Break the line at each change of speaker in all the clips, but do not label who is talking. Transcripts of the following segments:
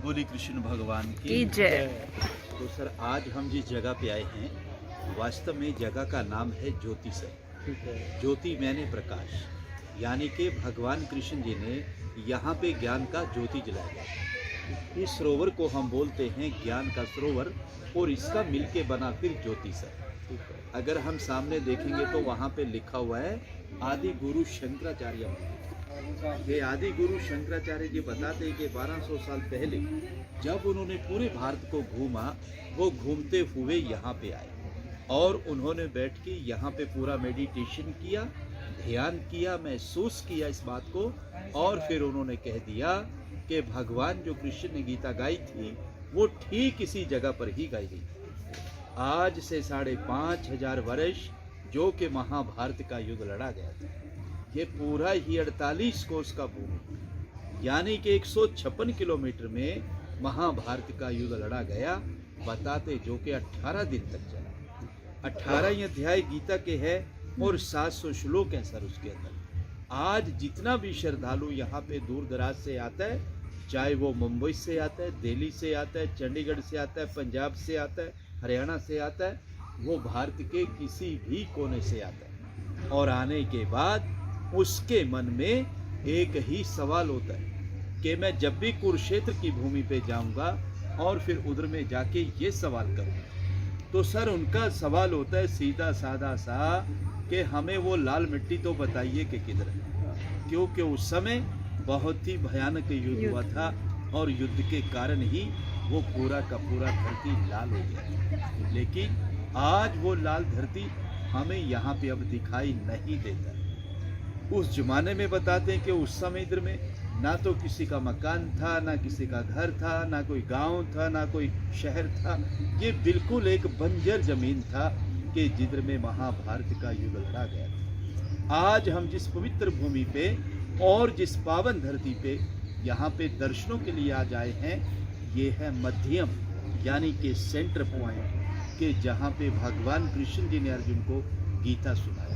बोली कृष्ण भगवान की
जय।
तो सर आज हम जिस जगह पे आए हैं वास्तव में जगह का नाम है ज्योति सर। ज्योति मैंने प्रकाश, यानी कि भगवान कृष्ण जी ने यहाँ पे ज्ञान का ज्योति जलाया। इस सरोवर को हम बोलते हैं ज्ञान का सरोवर और इसका मिलके बना फिर ज्योति सर। अगर हम सामने देखेंगे तो वहाँ पे लिखा हुआ है आदि गुरु शंकराचार्य मंदिर। ये आदि गुरु शंकराचार्य जी बताते हैं कि 1200 साल पहले जब उन्होंने पूरे भारत को घूमा, वो घूमते हुए यहाँ पे आए और उन्होंने बैठ के यहाँ पे पूरा मेडिटेशन किया, ध्यान किया, महसूस किया इस बात को, और फिर उन्होंने कह दिया कि भगवान जो कृष्ण ने गीता गाई थी वो ठीक इसी जगह पर ही गाई गई। आज से 5,500 वर्ष जो कि महाभारत का युद्ध लड़ा गया था, ये पूरा ही 48 कोस का भूमि यानी कि 156 किलोमीटर में महाभारत का युद्ध लड़ा गया। बताते जो कि 18 दिन तक चला। 18 अध्याय गीता के है और 700 श्लोक हैं सर उसके अंदर। आज जितना भी श्रद्धालु यहाँ पे दूर दराज से आता है, चाहे वो मुंबई से आता है, दिल्ली से आता है, चंडीगढ़ से आता है, पंजाब से आता है, हरियाणा से आता है, वो भारत के किसी भी कोने से आता है, और आने के बाद उसके मन में एक ही सवाल होता है कि मैं जब भी कुरुक्षेत्र की भूमि पे जाऊंगा और फिर उधर में जाके ये सवाल करूंगा, तो सर उनका सवाल होता है सीधा साधा सा कि हमें वो लाल मिट्टी तो बताइए कि किधर है, क्योंकि उस समय बहुत ही भयानक युद्ध हुआ था और युद्ध के कारण ही वो पूरा का पूरा धरती लाल हो गया। लेकिन आज वो लाल धरती हमें यहाँ पे अब दिखाई नहीं देता। उस जमाने में बताते हैं कि उस समय इधर में ना तो किसी का मकान था, ना किसी का घर था, ना कोई गांव था, ना कोई शहर था। ये बिल्कुल एक बंजर जमीन था कि जिधर में महाभारत का युद्ध लड़ा गया था। आज हम जिस पवित्र भूमि पे और जिस पावन धरती पे यहाँ पे दर्शनों के लिए आज आए हैं, ये है मध्यम यानी कि सेंटर पॉइंट के जहाँ पे भगवान कृष्ण जी ने अर्जुन को गीता सुनाया।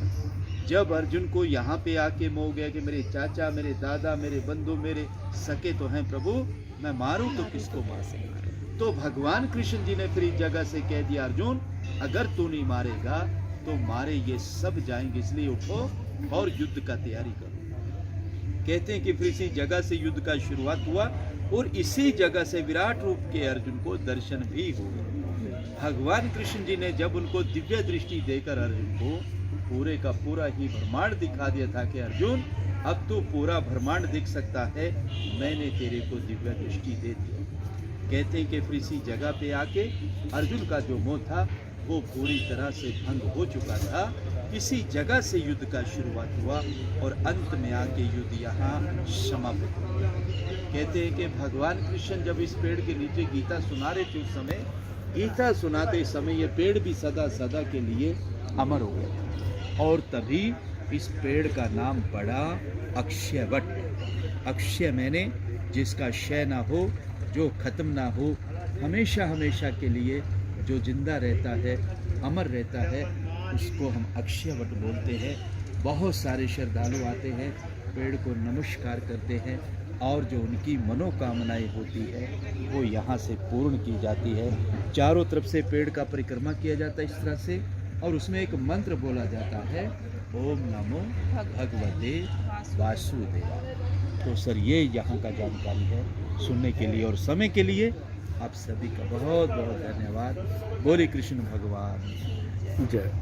जब अर्जुन को यहाँ पे आके मोह गया कि मेरे चाचा, मेरे दादा, मेरे बंधु, मेरे सके तो हैं प्रभु, मैं मारूं तो किसको मार सकूं, तो भगवान कृष्ण जी ने फिर इस जगह से कह दिया अर्जुन अगर तू नहीं मारेगा तो मारे ये सब जाएंगे, इसलिए उठो और युद्ध का तैयारी करो। कहते हैं कि फिर इसी जगह से युद्ध का शुरुआत हुआ और इसी जगह से विराट रूप के अर्जुन को दर्शन भी हुए। भगवान कृष्ण जी ने जब उनको दिव्य दृष्टि देकर अर्जुन को पूरे का पूरा ही ब्रह्मांड दिखा दिया था कि अर्जुन अब तू पूरा ब्रह्मांड देख सकता है, मैंने तेरे को दिव्य दृष्टि दे दी। कहते हैं कि फिर इसी जगह पे आके अर्जुन का जो मोह था वो पूरी तरह से भंग हो चुका था। इसी जगह से युद्ध का शुरुआत हुआ और अंत में आके युद्ध यहाँ समाप्त हुआ। कहते हैं कि भगवान कृष्ण जब इस पेड़ के नीचे गीता सुना रहे थे, उस समय गीता सुनाते समय ये पेड़ भी सदा सदा के लिए अमर हो गया और तभी इस पेड़ का नाम पड़ा अक्षयवट। अक्षय मैंने जिसका क्षय ना हो, जो खत्म ना हो, हमेशा हमेशा के लिए जो जिंदा रहता है, अमर रहता है, उसको हम अक्षयवट बोलते हैं। बहुत सारे श्रद्धालु आते हैं, पेड़ को नमस्कार करते हैं और जो उनकी मनोकामनाएं होती है वो यहाँ से पूर्ण की जाती है। चारों तरफ से पेड़ का परिक्रमा किया जाता है इस तरह से, और उसमें एक मंत्र बोला जाता है ओम नमो भगवते वासुदेवाय। तो सर ये यहाँ का जानकारी है। सुनने के लिए और समय के लिए आप सभी का बहुत बहुत धन्यवाद। बोले कृष्ण भगवान जय।